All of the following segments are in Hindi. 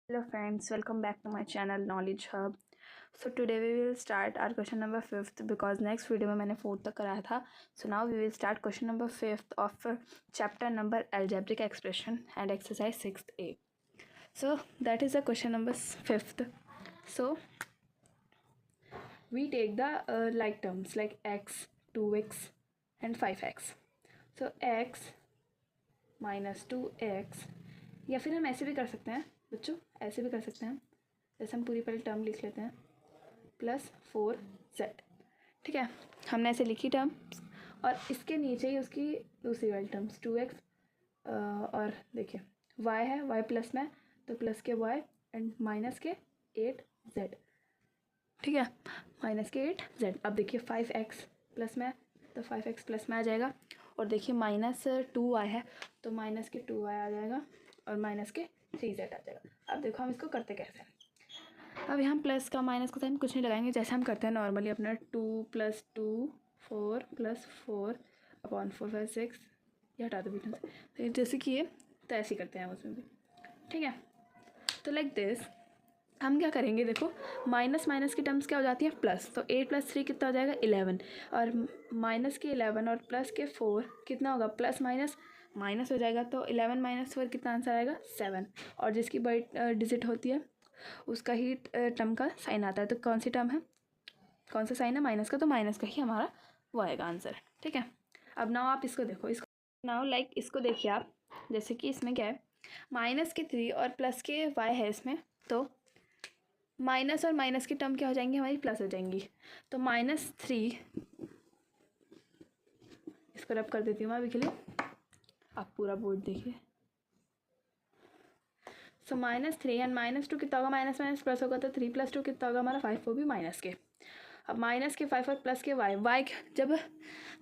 Hello friends, welcome back to my channel Knowledge Hub. So today we will start our question number 5th because next video में मैंने 4th तक कराया था. So now we will start question number 5th of chapter number algebraic expression and exercise 6th A. So that is the question number 5th. So we take the like terms like x, 2x and 5x. So x minus 2x या फिर हम ऐसे भी कर सकते हैं बच्चों, ऐसे भी कर सकते हैं. जैसे हम पूरी पहले टर्म लिख लेते हैं +4z. ठीक है, हमने ऐसे लिखी टर्म और इसके नीचे ही उसकी दूसरी वाली टर्म्स 2x और देखिए y है, y प्लस में तो प्लस के y एंड माइनस के 8z. ठीक है, माइनस के 8z. अब देखिए 5x प्लस में तो 5x प्लस में आ जाएगा और देखिए -2y है तो माइनस के 2y आ जाएगा और माइनस के 3z आ जाएगा. अब देखो हम इसको करते कैसे हैं. अब यहाँ प्लस का माइनस का साइन कुछ नहीं लगाएंगे, जैसे हम करते हैं नॉर्मली अपना 2 + 2 4 + 4 अपॉन 4 5 6 ये हटा दो बीच में से. तो जैसे कि ये तो ऐसे ही करते हैं उसमें भी. ठीक है, तो लाइक दिस हम क्या करेंगे, देखो माइनस माइनस की टर्म्स क्या हो जाती है प्लस. तो 8 + 3 कितना हो जाएगा 11 और माइनस के 11 और प्लस के 4 कितना होगा प्लस माइनस माइनस हो जाएगा. तो 11 - 4 कितना आंसर आएगा 7. और जिसकी बड़ी डिजिट होती है उसका ही टर्म का साइन आता है. तो कौन सी टर्म है, कौन सा साइन है माइनस का, तो माइनस का ही हमारा वो आएगा आंसर. ठीक है, अब नाउ आप इसको देखो, इसको नाउ लाइक इसको देखिए आप, जैसे कि इसमें क्या है माइनस के 3 और प्लस के y है इसमें. तो माइनस और माइनस की टर्म क्या हो जाएंगी हमारी प्लस हो जाएंगी. तो -3 इसको रब कर देती हूँ मैं अभी के लिए, आप पूरा बोर्ड देखिए. सो -3 एंड -2 कितना होगा, माइनस माइनस प्लस होगा तो 3 + 2 कितना होगा हमारा 5, वो भी माइनस के. अब माइनस के 5 और प्लस के y जब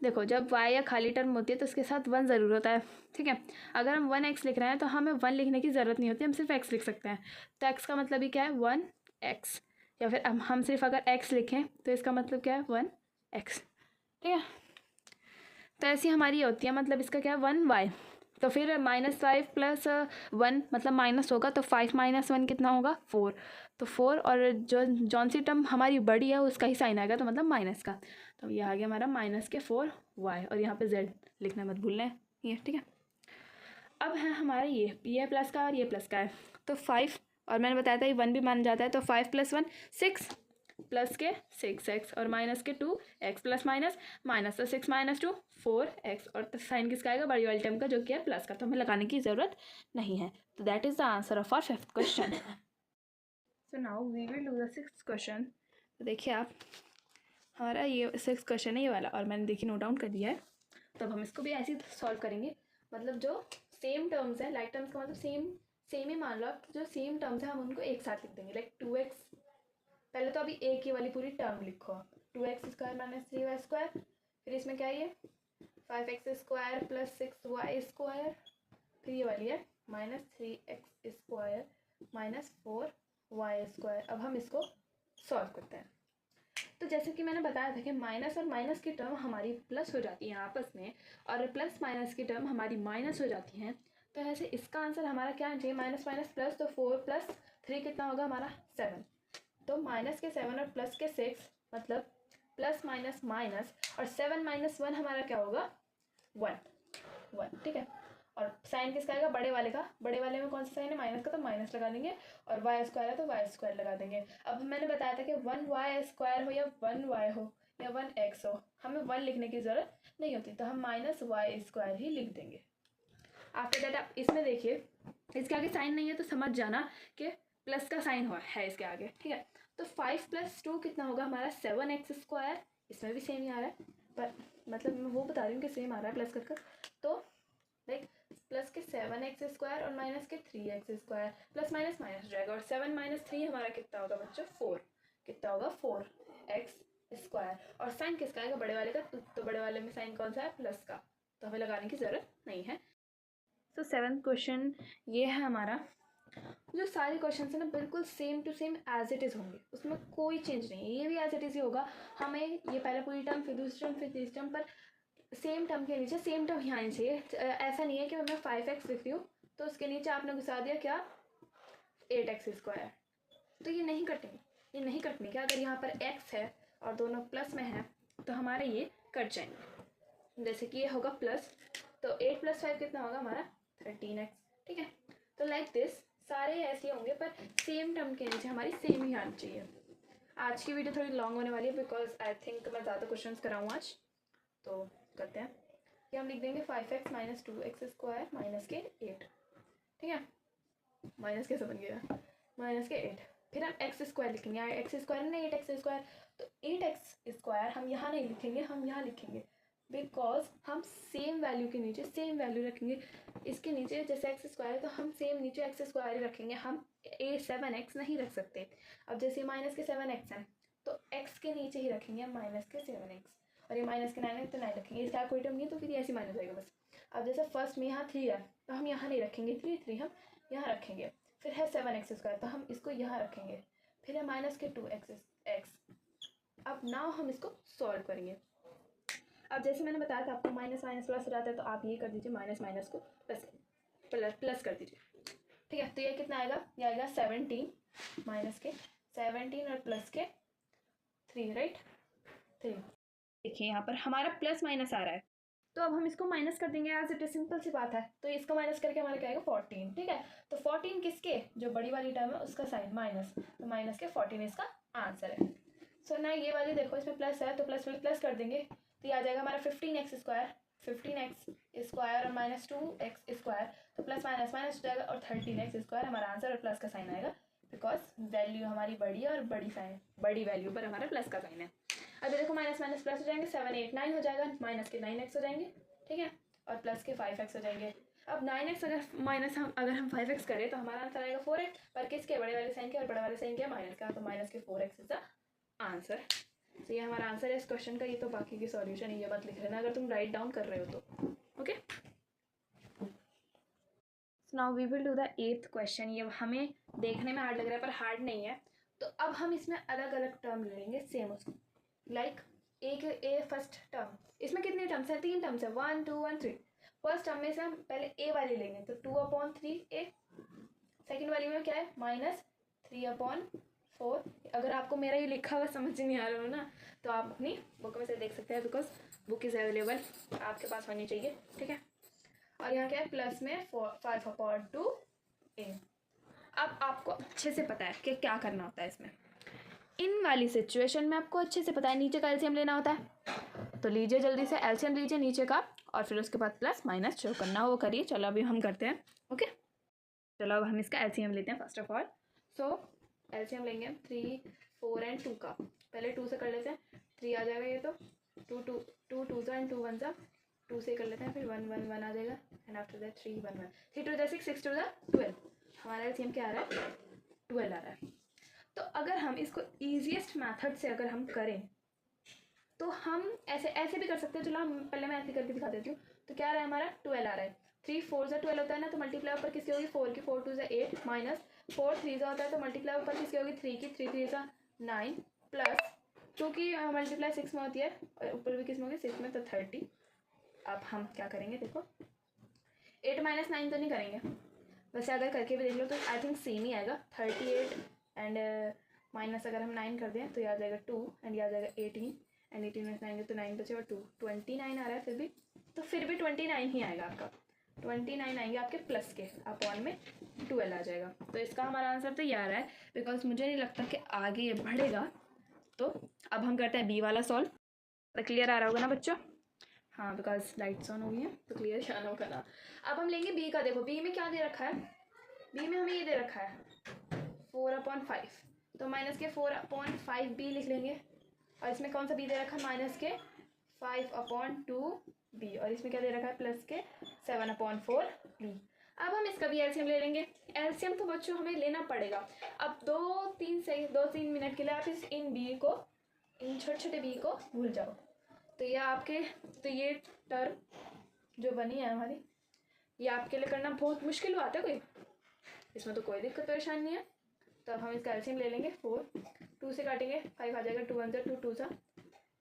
देखो जब y या खाली टर्म होती है तो उसके साथ 1 ज़रूर होता है. ठीक है, अगर हम 1x लिख रहे हैं तो हमें 1 लिखने की ज़रूरत नहीं होती, हम सिर्फ x लिख सकते हैं. तो x का मतलब ही क्या है 1x, या फिर हम सिर्फ अगर x लिखें तो इसका मतलब क्या है 1x. ठीक है, तो ऐसी हमारी ये होती है, मतलब इसका क्या है 1y. तो फिर -5 + 1 मतलब माइनस होगा तो 5 - 1 कितना होगा 4. तो 4 और जो जौन सी टर्म हमारी बड़ी है उसका ही साइन आएगा तो मतलब माइनस का. तो ये आ गया हमारा -4y और यहाँ पे z लिखना मत भूलना है ये. ठीक है, अब है हमारा ये प्लस का और ये प्लस का है. तो 5 और मैंने बताया था ये 1 भी मान जाता है तो 5 + 1 6 प्लस के 6x और माइनस के 2x प्लस माइनस माइनस तो 6 - 2 4x और साइन किसका आएगा बड़ी वाली टर्म का जो कि है प्लस का. तो हमें लगाने की ज़रूरत नहीं है. तो that is the answer of our 5th question. So now we will do the 6th question. तो देखिए आप, हमारा ये 6th क्वेश्चन है ये वाला और मैंने देखिए नोट डाउन कर दिया है. तब हम इसको भी ऐसे ही सॉल्व करेंगे, मतलब जो सेम टर्म्स हैं, लाइक टर्म्स का मतलब सेम ही मान लो आप, जो सेम टर्म्स हैं हम उनको एक साथ लिख देंगे. लाइक 2x पहले तो अभी एक ही वाली पूरी टर्म लिखो 2x² - 3y². फिर इसमें क्या है ये 5x² + 6y². फिर ये वाली है -3x² - 4y². अब हम इसको सॉल्व करते हैं. तो जैसे कि मैंने बताया था कि माइनस और माइनस की टर्म हमारी प्लस हो जाती है आपस में और प्लस माइनस की टर्म हमारी माइनस हो जाती हैं. तो ऐसे इसका आंसर हमारा क्या है चाहिए माइनस माइनस प्लस. तो 4 + 3 कितना होगा हमारा 7. तो माइनस के 7 और प्लस के 6 मतलब प्लस माइनस माइनस और 7 - 1 हमारा क्या होगा 1. ठीक है, और साइन किसका आएगा बड़े वाले का. बड़े वाले में कौन सा साइन है माइनस का तो माइनस लगा देंगे और y² है तो y² लगा देंगे. अब मैंने बताया था कि 1y² हो या 1y हो या 1x हो, हमें 1 लिखने की ज़रूरत नहीं होती तो हम -y² ही लिख देंगे. आफ्टर दैट आप इसमें देखिए इसके आगे साइन नहीं है तो समझ जाना कि प्लस का साइन है इसके आगे. ठीक है, तो 5 + 2 कितना होगा हमारा 7x². इसमें भी सेम ही आ रहा है पर मतलब मैं वो बता रही हूँ कि सेम आ रहा है प्लस कर. तो लाइक प्लस के 7x² और माइनस के 3x² प्लस माइनस माइनस हो जाएगा और 7 - 3 हमारा कितना होगा बच्चों 4. कितना होगा 4x². और साइन किसका आएगा बड़े वाले का. तो बड़े वाले में साइन कौन सा है प्लस का, तो हमें लगाने की ज़रूरत नहीं है. तो 7th क्वेश्चन ये है हमारा. जो सारे क्वेश्चन है ना बिल्कुल same to same as it is होंगे, उसमें कोई चेंज नहीं है. ये भी एज इट इज़ ही होगा. हमें ये पहले पूरी टर्म फिर दूसरी टर्म फिर तीसरी टर्म पर सेम टर्म के नीचे सेम टर्म यहाँ आनी चाहिए. ऐसा नहीं है कि मैं 5x लिख रही हूँ तो उसके नीचे आपने घुसा दिया क्या 8x²। तो ये नहीं कटेंगे, ये नहीं कटने के। अगर यहाँ पर x है और दोनों प्लस में है तो हमारे ये कट जाएंगे। जैसे कि ये होगा प्लस, तो 8 + 5 कितना होगा हमारा 13x। ठीक है, तो लाइक दिस सारे ऐसे होंगे पर सेम टर्म के नीचे हमारी सेम ही आनी चाहिए। आज की वीडियो थोड़ी लॉन्ग होने वाली है बिकॉज आई थिंक मैं ज़्यादा क्वेश्चंस कराऊँ आज। तो करते हैं कि हम लिख देंगे 5x - 2x² - 8। ठीक है, माइनस कैसे बन गया, -8। फिर हम x² लिखेंगे, x² नहीं 8x²। तो 8x² हम यहाँ नहीं लिखेंगे, हम यहाँ लिखेंगे बिकॉज हम सेम वैल्यू के नीचे सेम वैल्यू रखेंगे। इसके नीचे जैसे x² है तो हम सेम नीचे x² ही रखेंगे, हम 7x नहीं रख सकते। अब जैसे -7x है तो x के नीचे ही रखेंगे हम -7x, और ये -9 है तो 9 रखेंगे। इसका कोई टर्म नहीं है तो फिर ऐसे माइनस आएगा बस। अब जैसे फर्स्ट में यहाँ 3 है तो हम यहाँ नहीं रखेंगे, 3 हम यहाँ रखेंगे। फिर है 7x² तो हम इसको यहाँ रखेंगे। फिर है -2x। अब नाउ हम इसको सॉल्व करेंगे। अब जैसे मैंने बताया था आपको माइनस माइनस प्लस हो जाता है, तो आप ये कर दीजिए माइनस माइनस को प्लस कर दीजिए। ठीक है, तो ये कितना आएगा, ये आएगा 17 -17 और प्लस के 3, राइट 3। देखिए यहाँ पर हमारा प्लस माइनस आ रहा है, तो अब हम इसको माइनस कर देंगे एज इट इज, सिंपल सी बात है। तो इसको माइनस करके हमारा क्या आएगा 14। ठीक है, तो 14 किसके, जो बड़ी वाली टर्म है उसका साइन माइनस, तो माइनस के 14 इसका आंसर है। सो ना ये वाली देखो इसमें प्लस है तो प्लस में प्लस कर देंगे, तो ये आ जाएगा हमारा 15x² और -2x², तो प्लस माइनस माइनस हो जाएगा और 13x² हमारा आंसर, और प्लस का साइन आएगा बिकॉज वैल्यू हमारी बड़ी है और बड़ी वैल्यू पर हमारा प्लस का साइन है। अभी देखो माइनस माइनस प्लस हो जाएंगे, 7 8 9 हो जाएगा, माइनस के 9x हो जाएंगे। ठीक है, और प्लस के 5x हो जाएंगे। अब 9x अगर हम 5x करें तो हमारा आंसर आएगा 4x, पर किसके, बड़े वाले साइन के, और बड़े वाले साइन के माइनस का, तो माइनस के 4x इज द आंसर। तो ये हमारा आंसर है इस क्वेश्चन का। ये तो बाकी की सॉल्यूशन ये मत लिख लेना अगर तुम राइट डाउन कर रहे हो तो। Okay, now we will do the 8th question. ये हमें देखने में हार्ड लग रहा है पर हार्ड नहीं है। तो अब हम इसमें अलग अलग टर्म ले लेंगे सेम उसको, लाइक फर्स्ट टर्म, इसमें कितने टर्म्स हैं, 3 टर्म्स है, 1 2 1 3। फर्स्ट टर्म में से हम पहले ए वाली लेंगे, तो 2/3a। सेकेंड वाली में क्या है -3/4। अगर आपको मेरा ये लिखा हुआ समझ नहीं आ रहा हो ना तो आप अपनी बुक में से देख सकते हैं, बिकॉज बुक इज़ अवेलेबल, आपके पास होनी चाहिए। ठीक है, और यहाँ क्या है प्लस में 5/2a। अब आपको अच्छे से पता है कि क्या करना होता है इसमें। इन वाली सिचुएशन में आपको अच्छे से पता है नीचे का एलसीएम लेना होता है, तो लीजिए जल्दी से एलसीएम लीजिए नीचे का, और फिर उसके बाद प्लस माइनस जो करना हो वो करिए। चलो अभी हम करते हैं। ओके, चलो अब हम इसका एलसीएम लेते हैं first of all. So LCM लेंगे हम 3 4 एंड 2 का। पहले 2 से कर लेते हैं, 3 आ जाएगा ये, तो 2 2 एंड 2 1 सा 2 से कर लेते हैं, फिर 1 1 1 आ जाएगा, एंड आफ्टर दैट 3 1 1 3 2 6 6 2 12। हमारा एलसीएम क्या आ रहा है 12 आ रहा है। तो अगर हम इसको ईजीएस्ट मेथड से अगर हम करें तो हम ऐसे भी कर सकते हैं। चलो हम पहले मैं ऐसे करके दिखा देती हूँ। तो क्या आ रहा है हमारा 12 आ रहा है, 3 4 से 12 होता है ना, तो मल्टीप्लाई ऊपर किसकी होगी 4 की, 4 2 से 8 माइनस 4 3 से होता है तो मल्टीप्लाई ऊपर किसकी होगी 3 की, 3 3 से 9 प्लस, क्योंकि मल्टीप्लाई 6 में होती है और ऊपर भी किस में होगी 6 में, तो 30। अब हम क्या करेंगे देखो 8 - 9 तो नहीं करेंगे, वैसे अगर करके भी देख लो तो आई थिंक सेम ही आएगा। 38 एंड माइनस अगर हम 9 कर दें तो ये आ जाएगा 2 एंड ये आ जाएगा 18 एंड 18 में 9 तो 9 बचे और 2 29 आ रहा है। फिर भी 29 ही आएगा आपका, 29 आएंगे आपके प्लस के, अपॉन में 12 आ जाएगा। तो इसका हमारा आंसर तो ये आ रहा है बिकॉज मुझे नहीं लगता कि आगे ये बढ़ेगा। तो अब हम करते हैं बी वाला सॉल्व। तो क्लियर आ रहा होगा ना बच्चों, हाँ बिकॉज लाइट्स ऑन हो गई है तो क्लियर आना होगा ना। अब हम लेंगे बी का। देखो बी में क्या दे रखा है, बी में हमें ये दे रखा है 4/5, तो माइनस के 4/5 बी लिख लेंगे, और इसमें कौन सा बी दे रखा है माइनस के 5/2 बी, और इसमें क्या दे रखा है प्लस के 7/4 बी। अब हम इसका भी एलसीएम ले लेंगे। एलसीएम तो बच्चों हमें लेना पड़ेगा। अब 2-3 मिनट के लिए आप इन बी को, इन छोटे छोटे बी को भूल जाओ। तो ये आपके, तो ये टर्म जो बनी है हमारी, ये आपके लिए करना बहुत मुश्किल बात है कोई, इसमें तो कोई दिक्कत परेशानी नहीं है। तो अब हम इसका एलसीएम ले लेंगे 4, 2 से काटेंगे 5 आ जाएगा, 2 1 2 2 सा,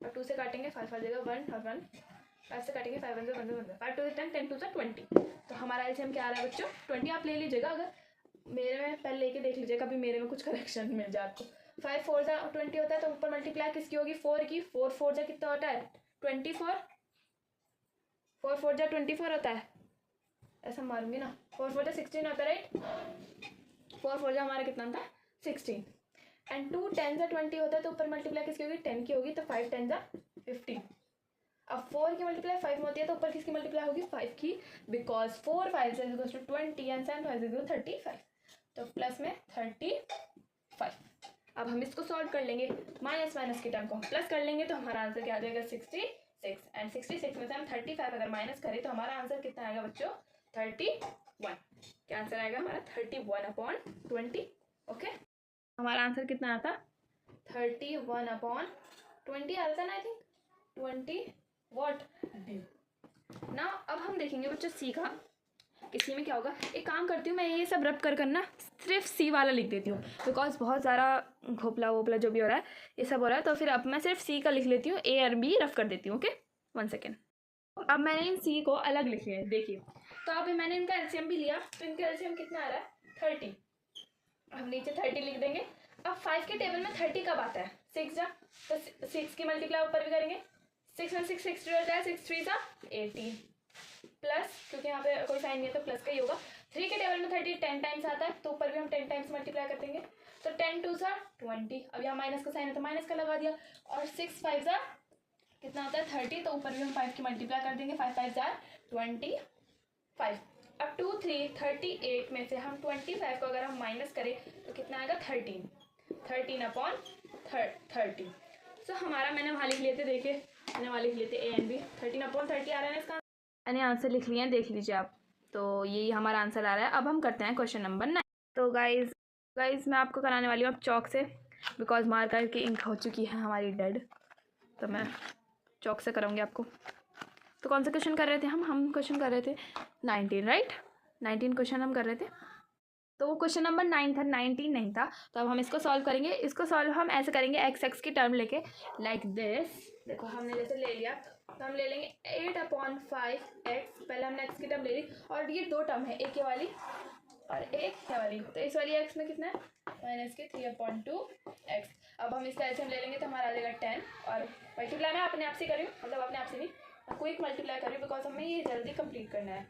और 2 से काटेंगे 5 आ जाएगा 1 और 1, 5 से काटेंगे 5 1 1 5 2 10 10 2 20। तो हमारा एलसीएम क्या आ रहा है बच्चों 20। आप ले लीजिएगा, अगर मेरे में पहले लेके देख लीजिए, कभी मेरे में कुछ करेक्शन मिल जाए आपको। 5 4 जा 20 होता है, तो ऊपर मल्टीप्लाई किसकी होगी 4 की। 4 4 जा कितना होता है 24। 4 4 जा 24 होता है, ऐसा मारूंगी ना। 4 4 जा 16 होता है राइट। 4 4 जा हमारा कितना था 16। एंड 2 10 जा 20 होता है, तो ऊपर मल्टीप्लाई किसकी होगी 10 की होगी, तो 5 10 जा 15। अब 4 की मल्टीप्लाई 5 में होती है, तो ऊपर किसकी मल्टीप्लाई होगी 5 की, बिकॉज 4 5 से इक्वल्स टू 20 एंड 7 5 इक्वल 35, तो प्लस में 35। अब हम इसको सॉल्व कर लेंगे, माइनस माइनस के टर्म को हम प्लस कर लेंगे, तो हमारा आंसर क्या आ जाएगा 66। एंड 66 में से हम 35 अगर माइनस करें तो हमारा आंसर कितना आएगा बच्चों 31। क्या आंसर आएगा हमारा 31/20। ओके, हमारा आंसर कितना आता 31/20 आता ना, आई थिंक 20 वॉट ना। अब हम देखेंगे बच्चों सी का, इसी में क्या होगा। एक काम करती हूँ मैं, ये सब रब कर करना सिर्फ सी वाला लिख देती हूँ, बिकॉज बहुत ज़्यादा घोपला वोपला जो भी हो रहा है ये सब हो रहा है, तो फिर अब मैं सिर्फ सी का लिख लेती हूँ, ए और बी रफ कर देती हूँ। Okay 1 second. अब मैंने इन सी को अलग लिख लिया है, देखिए। तो अब मैंने इनका एलसीएम भी लिया, तो इनका एलसीएम कितना आ रहा है 30। हम नीचे 30 लिख देंगे। अब 5 के टेबल में 30 कब आता है 6 जा, तो 6 की मल्टीप्लाई ऊपर भी करेंगे। 6 में 6 6 होता है, 6 3 जा 18 प्लस, क्योंकि यहाँ पे कोई साइन नहीं है तो प्लस का ही होगा। 3 के टेबल में 30 10 टाइम्स आता है, तो ऊपर भी हम 10 टाइम्स मल्टीप्लाई कर देंगे, तो 10 2 जा 20। अब यहाँ माइनस का साइन है तो माइनस का लगा दिया। और 6 5 जा कितना होता है 30, तो ऊपर भी हम 5 की मल्टीप्लाई कर देंगे, 5 5 जा 25। अब 2 3 38 में से हम 25 को अगर हम माइनस करें तो कितना आएगा 13/30। सो हमारा मैंने वहाँ लिख लिए थे, देखिए मैंने वहाँ लिख लिए थे ए एंड बी। 13/30 आ रहा है इसका, मैंने आंसर लिख लिया है, देख लीजिए आप। तो यही हमारा आंसर आ रहा है। अब हम करते हैं क्वेश्चन नंबर 9। तो गाइज मैं आपको कराने वाली हूँ अब चौक से, बिकॉज मार्कर की इंक हो चुकी है हमारी डेड, तो मैं चौक से कराऊंगी आपको। तो कौन सा क्वेश्चन कर रहे थे हम क्वेश्चन कर रहे थे 19 राइट। 19 क्वेश्चन हम कर रहे थे, तो वो क्वेश्चन नंबर 9 था, 19 नहीं था। तो अब हम इसको सॉल्व करेंगे। इसको सॉल्व हम ऐसे करेंगे, एक्स की टर्म लेके लाइक दिस। देखो हमने जैसे ले लिया, तो हम ले लेंगे 8/5x। पहले हमने एक्स की टर्म ले ली, और ये 2 टर्म है, एक ये वाली और एक ये वाली। तो इस वाली एक्स में कितना है माइनस के 3/2x। अब हम इसका एलसीएम ले लेंगे, तो हमारा आ जाएगा 10। और मल्टीप्लाई मैं अपने आप से करी हूँ, मतलब अपने आप से नहीं, क्विक मल्टीप्लाई करी बिकॉज हमें ये जल्दी कंप्लीट करना है,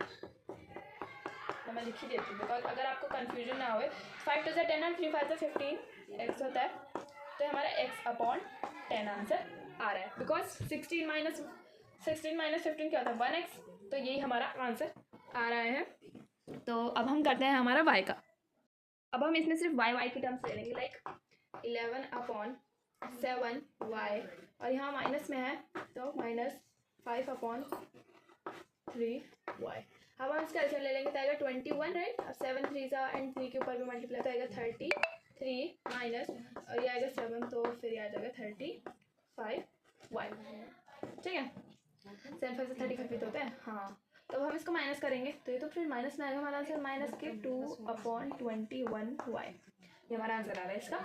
तो मैं लिख ही देती हूँ बिकॉज अगर आपको कन्फ्यूजन ना हो। 5 2 10 और 3 5 15 x होता है, तो हमारा x/10 आंसर आ रहा है, बिकॉज 16 माइनस 15 क्या होता है 1x। तो यही हमारा आंसर आ रहा है। तो अब हम करते हैं हमारा y का। अब हम इसमें सिर्फ y की टर्म्स ले लेंगे, लाइक 11/7y, और यहाँ माइनस में है तो -5/3y। अब हम इसका एलसीएम ले लेंगे, तो आएगा 21 राइट। अब 7 3 जा एंड 3 के ऊपर भी मल्टीप्लाई, तो आएगा 33 माइनस, और ये आएगा 7, तो फिर ये आ जाएगा 35y। ठीक है, 7 5 से 35 भी तो होता है, हाँ। तो अब हम इसको माइनस करेंगे, तो ये तो फिर माइनस में आएगा हमारा आंसर, माइनस के 2/21y। ये हमारा आंसर आ रहा है इसका।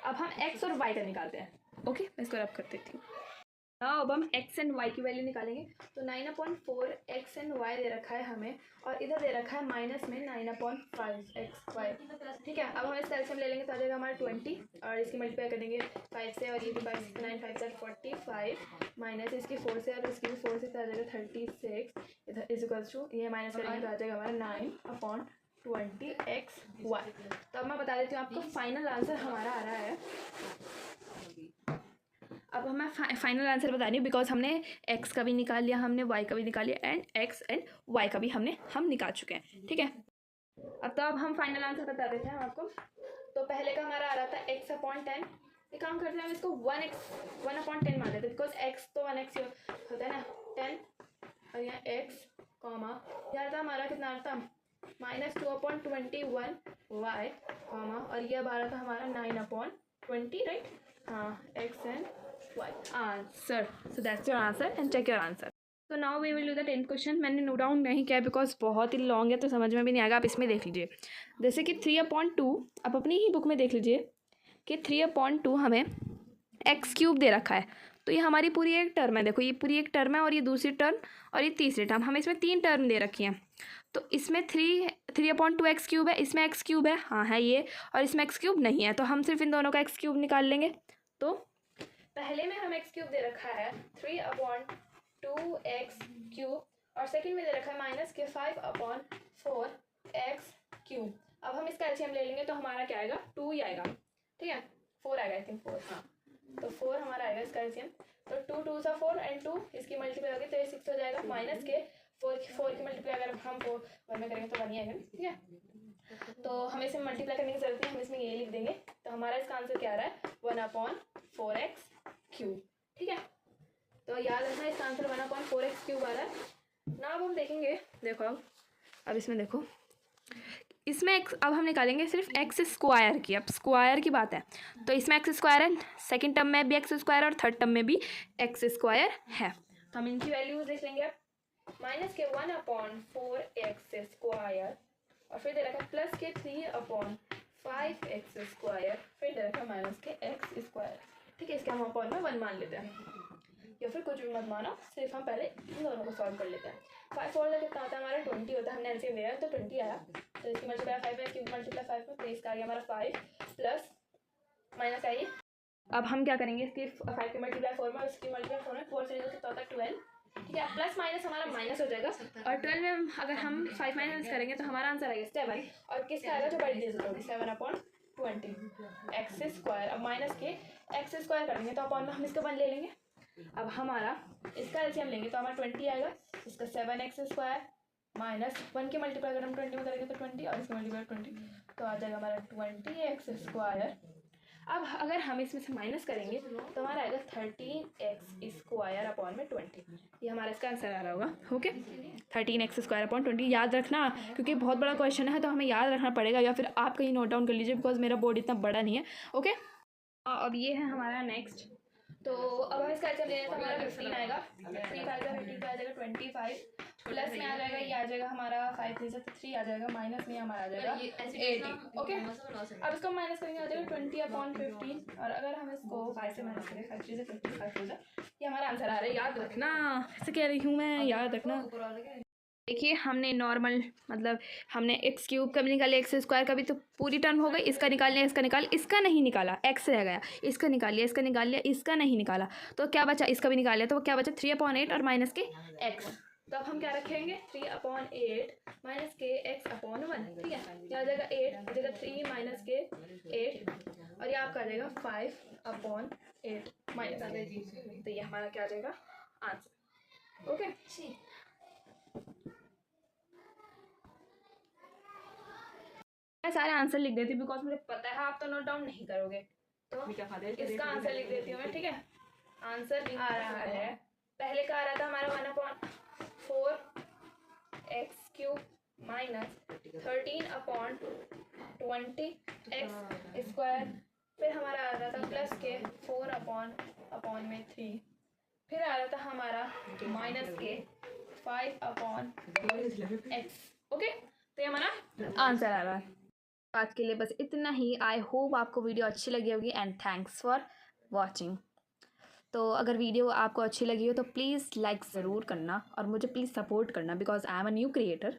अब हम x और y का निकालते हैं। ओके, मैं इसको रब कर देती हूँ। अब हम x एंड y की वैल्यू निकालेंगे, तो 9/4 x एंड y दे रखा है हमें, और इधर दे रखा है माइनस में 9/5xy। ठीक है, अब हम इसका एलसीएम ले लेंगे, तो आ जाएगा हमारा 20, और इसकी मल्टीप्लाई करेंगे 5 से, और ये भी 5 9 5 45 माइनस इसकी 4 से, और इसकी भी 4 से, तो आ जाएगा 36 इधर इज इक्वल्स टू, ये माइनस करेंगे तो आ जाएगा हमारा 9/20xy। तो अब मैं बता देती हूँ आपको फाइनल आंसर हमारा आ रहा है। अब मैं फाइनल आंसर बता रही हूँ, बिकॉज हमने x का भी निकाल लिया, हमने y का भी निकाल लिया, एंड x एंड y का भी हम निकाल चुके हैं। ठीक है, अब हम फाइनल आंसर बता देते हैं आपको। तो पहले का हमारा आ रहा था x/10। एक काम करते हैं, हम इसको 1/10 मान लेते हैं, बिकॉज x तो 1x होता है ना 10, और यहाँ x कॉमा यहाँ था हमारा कितना आता -2/21y कॉमा, और ये अब आ रहा था हमारा 9/20 राइट। हाँ, x and y answer. So that's your answer and check your answer. तो now we will do the 10th question. मैंने नोट डाउन नहीं किया बिकॉज बहुत ही लॉन्ग है, तो समझ में भी नहीं आएगा। आप इसमें देख लीजिए, जैसे कि 3/2, आप अपनी ही बुक में देख लीजिए कि 3/2 हमें x³ दे रखा है। तो ये हमारी पूरी एक टर्म है, देखो ये पूरी एक टर्म है, और ये दूसरी टर्म और ये तीसरी टर्म, हमें इसमें 3 टर्म दे रखी हैं। तो इसमें 3/2x³ है, इसमें x³ है, हाँ है ये, और इसमें x³ नहीं है, तो हम सिर्फ इन दोनों का x³ निकाल लेंगे। तो पहले में हम x³ दे रखा है 3/2x³ और सेकंड में दे रखा है -5/4x³। अब हम इसका एलसीएम ले लेंगे तो हमारा क्या आएगा, 2 ही आएगा, ठीक है, 4 आएगा, आई थिंक 4, हाँ, तो 4 हमारा आएगा इसका एलसीएम। तो 2 2 सा 4 एंड 2 इसकी मल्टीप्लाई होगी तो ये 6 हो जाएगा, माइनस के 4 की मल्टीप्लाई अगर हम 4 में करेंगे तो 1 ही आएगा, ठीक है। तो हमें इसमें मल्टीप्लाई करने की जरूरत नहीं, हम इसमें ये लिख देंगे, तो हमारा इसका आंसर क्या आ रहा है, 1/4x³, ठीक है। तो याद रखना इसका आंसर 1/4x³ आ रहा है ना। अब हम देखेंगे, देखो अब इसमें देखो, इसमें अब हम निकालेंगे सिर्फ x² की, अब स्क्वायर की बात है तो इसमें x² है, सेकंड टर्म में भी x² और थर्ड टर्म में भी x² है, तो हम इनकी वैल्यूज देख लेंगे। अब माइनस के 1/4x² और फिर दे रखा है प्लस के 3/5x², फिर दे रखा है माइनस के x², ठीक है। इसके हम अपॉन में 1 मान लेते हैं, या फिर कुछ भी मत मानो, सिर्फ हम पहले इन दोनों को सॉल्व कर लेते हैं। 5 4 कितना होता है हमारा 20 होता है, हमने एलसीएम लिया है तो 20 आया, तो इसकी मल्टीप्लाई 5 है, इसकी मल्टीप्लाई 5 में, तो इसका आ गया हमारा 5 प्लस माइनस आइए। अब हम क्या करेंगे, इसकी 5 की मल्टीप्लाई 4 में, इसकी मल्टीप्लाई 4 में, 4 से कितना होता है 12, ठीक है, प्लस माइनस हमारा माइनस हो जाएगा, और 12 में अगर हम 5 माइनस करेंगे तो हमारा आंसर आएगा 7, और किसका आएगा जो बड़ी डिजिट होगी 7/20x²। अब माइनस के x² करेंगे तो अपॉन में हम इसका 1 ले लेंगे। अब हमारा इसका एलसीएम लेंगे तो हमारा 20 आएगा, इसका 7x² माइनस 1 की मल्टीप्लाई अगर हम 20 में करेंगे तो 20, और इसकी मल्टीप्लाई 20, तो आ जाएगा हमारा 20x²। अब अगर हम इसमें से माइनस करेंगे तो हमारा आएगा 13x²/20, ये हमारा इसका आंसर आ रहा होगा, ओके। 13x²/20 याद रखना, क्योंकि बहुत बड़ा क्वेश्चन है तो हमें याद रखना पड़ेगा, या फिर आप कहीं नोट डाउन कर लीजिए, बिकॉज मेरा बोर्ड इतना बड़ा नहीं है, ओके। अब ये है हमारा नेक्स्ट, तो अब हम इसका एलसीएम ले तो हमारा 15 आएगा, 3 का आएगा 15 का आ जाएगा 25, प्लस में आ जाएगा ये आ जाएगा हमारा 5 3 से 3 आ जाएगा, माइनस में हमारा आ जाएगा 80, ओके। अब इसको माइनस करेंगे आ जाएगा 20/15, और अगर हम इसको 5 से माइनस करें 5 3 से 55 हो जाए, ये हमारा आंसर आ रहा है, याद रखना, ऐसे कह रही हूँ मैं, याद रखना। देखिए हमने नॉर्मल मतलब हमने x³ का भी निकाला, x² का भी, तो पूरी टर्म हो गई, इसका निकाल लिया, इसका निकाल, इसका नहीं निकाला, x रह गया, इसका निकाल लिया, इसका निकाल लिया, इसका नहीं निकाला, तो क्या बचा, इसका भी निकाल लिया, तो क्या बचा 3/8 और माइनस के x। तो अब हम क्या रखेंगे 3/8 माइनस के x/1, ठीक है, यहाँ आ जाएगा 8, आ जाएगा 3 माइनस के 8, और ये आपका आ जाएगा 5/8 माइनस, तो ये हमारा क्या आ जाएगा आंसर, ओके। मैं सारे आंसर लिख देती हूँ बिकॉज मुझे पता है आप तो नोट डाउन नहीं करोगे, तो इसका आंसर लिख देती हूँ मैं, ठीक है। आंसर आ रहा है, पहले का आ रहा था हमारा 1/4x³ माइनस 13/20x², फिर हमारा आ रहा था प्लस के 4/3, फिर आ रहा था हमारा माइनस के 5/x, ओके। तो ये हमारा आंसर आ रहा है। आज के लिए बस इतना ही। आई होप आपको वीडियो अच्छी लगी होगी एंड थैंक्स फॉर वॉचिंग। तो अगर वीडियो आपको अच्छी लगी हो तो प्लीज़ लाइक ज़रूर करना और मुझे प्लीज़ सपोर्ट करना, because I am a new creator.